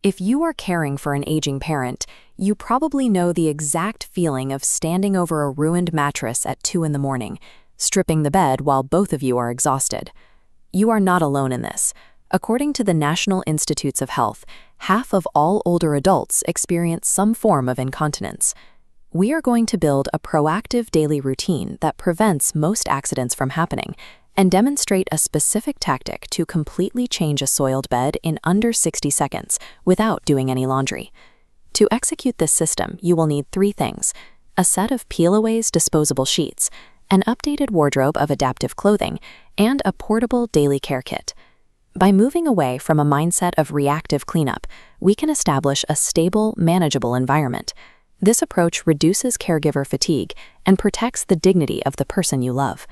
If you are caring for an aging parent, you probably know the exact feeling of standing over a ruined mattress at 2 in the morning, stripping the bed while both of you are exhausted. You are not alone in this. According to the National Institutes of Health, half of all older adults experience some form of incontinence. We are going to build a proactive daily routine that prevents most accidents from happening and demonstrate a specific tactic to completely change a soiled bed in under 60 seconds without doing any laundry. To execute this system, you will need 3 things: a set of Peelaways disposable sheets, an updated wardrobe of adaptive clothing, and a portable daily care kit. By moving away from a mindset of reactive cleanup, we can establish a stable, manageable environment. This approach reduces caregiver fatigue and protects the dignity of the person you love.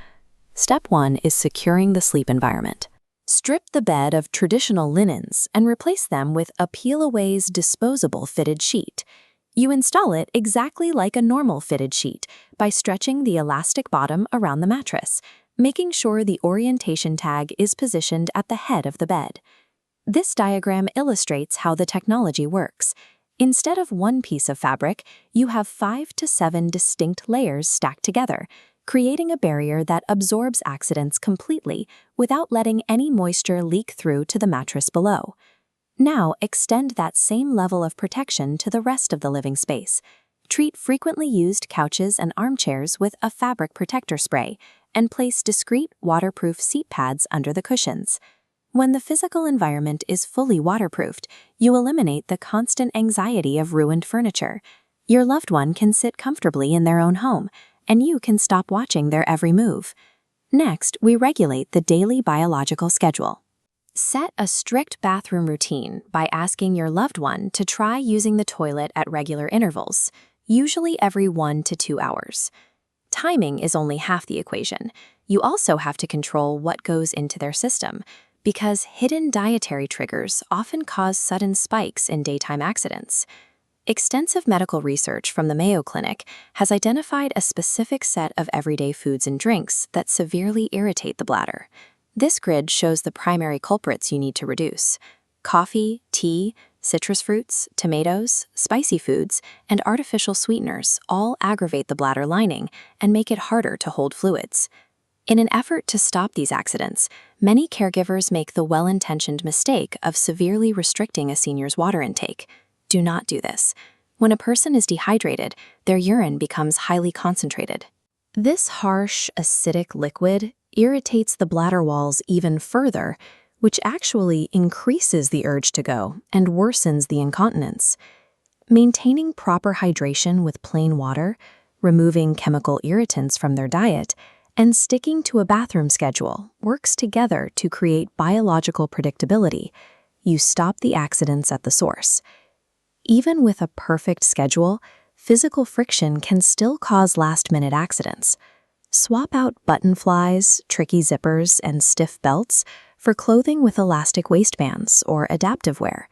Step 1 is securing the sleep environment. Strip the bed of traditional linens and replace them with a Peelaways disposable fitted sheet. You install it exactly like a normal fitted sheet by stretching the elastic bottom around the mattress, making sure the orientation tag is positioned at the head of the bed. This diagram illustrates how the technology works. Instead of one piece of fabric, you have 5 to 7 distinct layers stacked together, creating a barrier that absorbs accidents completely without letting any moisture leak through to the mattress below. Now, extend that same level of protection to the rest of the living space. Treat frequently used couches and armchairs with a fabric protector spray and place discreet waterproof seat pads under the cushions. When the physical environment is fully waterproofed, you eliminate the constant anxiety of ruined furniture. Your loved one can sit comfortably in their own home, and you can stop watching their every move. Next, we regulate the daily biological schedule. Set a strict bathroom routine by asking your loved one to try using the toilet at regular intervals, usually every 1 to 2 hours. Timing is only half the equation. You also have to control what goes into their system, because hidden dietary triggers often cause sudden spikes in daytime accidents. Extensive medical research from the Mayo Clinic has identified a specific set of everyday foods and drinks that severely irritate the bladder. This grid shows the primary culprits you need to reduce: coffee, tea, citrus fruits, tomatoes, spicy foods, and artificial sweeteners all aggravate the bladder lining and make it harder to hold fluids. In an effort to stop these accidents, many caregivers make the well-intentioned mistake of severely restricting a senior's water intake. Do not do this. When a person is dehydrated, their urine becomes highly concentrated. This harsh, acidic liquid irritates the bladder walls even further, which actually increases the urge to go and worsens the incontinence. Maintaining proper hydration with plain water, removing chemical irritants from their diet, and sticking to a bathroom schedule works together to create biological predictability. You stop the accidents at the source. Even with a perfect schedule, physical friction can still cause last-minute accidents. Swap out button flies, tricky zippers, and stiff belts for clothing with elastic waistbands or adaptive wear.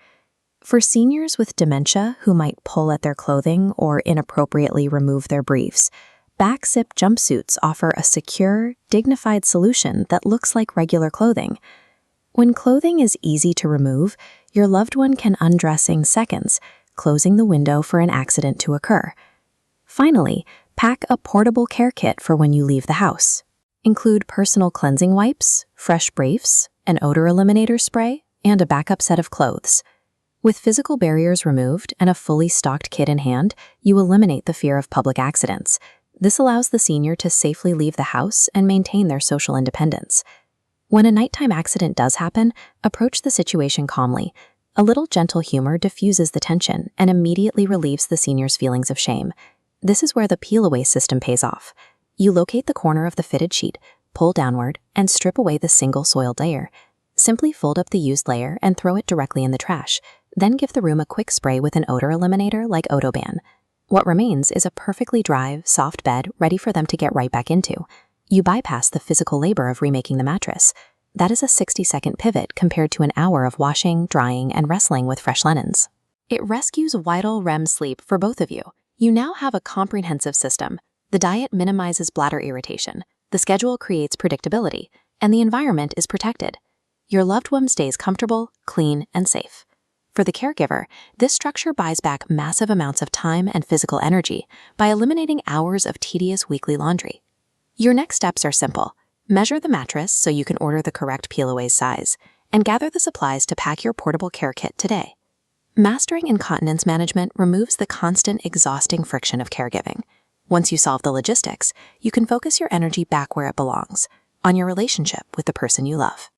For seniors with dementia who might pull at their clothing or inappropriately remove their briefs, back-zip jumpsuits offer a secure, dignified solution that looks like regular clothing. When clothing is easy to remove, your loved one can undress in seconds, closing the window for an accident to occur. Finally, pack a portable care kit for when you leave the house. Include personal cleansing wipes, fresh briefs, an odor eliminator spray, and a backup set of clothes. With physical barriers removed and a fully stocked kit in hand, you eliminate the fear of public accidents. This allows the senior to safely leave the house and maintain their social independence. When a nighttime accident does happen, approach the situation calmly. A little gentle humor diffuses the tension and immediately relieves the senior's feelings of shame. This is where the Peelaways system pays off. You locate the corner of the fitted sheet, pull downward, and strip away the single soiled layer. Simply fold up the used layer and throw it directly in the trash. Then give the room a quick spray with an odor eliminator like Odoban. What remains is a perfectly dry, soft bed ready for them to get right back into. You bypass the physical labor of remaking the mattress. That is a 60-second pivot compared to an hour of washing, drying, and wrestling with fresh linens. It rescues vital REM sleep for both of you. You now have a comprehensive system. The diet minimizes bladder irritation, the schedule creates predictability, and the environment is protected. Your loved one stays comfortable, clean, and safe. For the caregiver, this structure buys back massive amounts of time and physical energy by eliminating hours of tedious weekly laundry. Your next steps are simple. Measure the mattress so you can order the correct Peelaways size, and gather the supplies to pack your portable care kit today. Mastering incontinence management removes the constant, exhausting friction of caregiving. Once you solve the logistics, you can focus your energy back where it belongs, on your relationship with the person you love.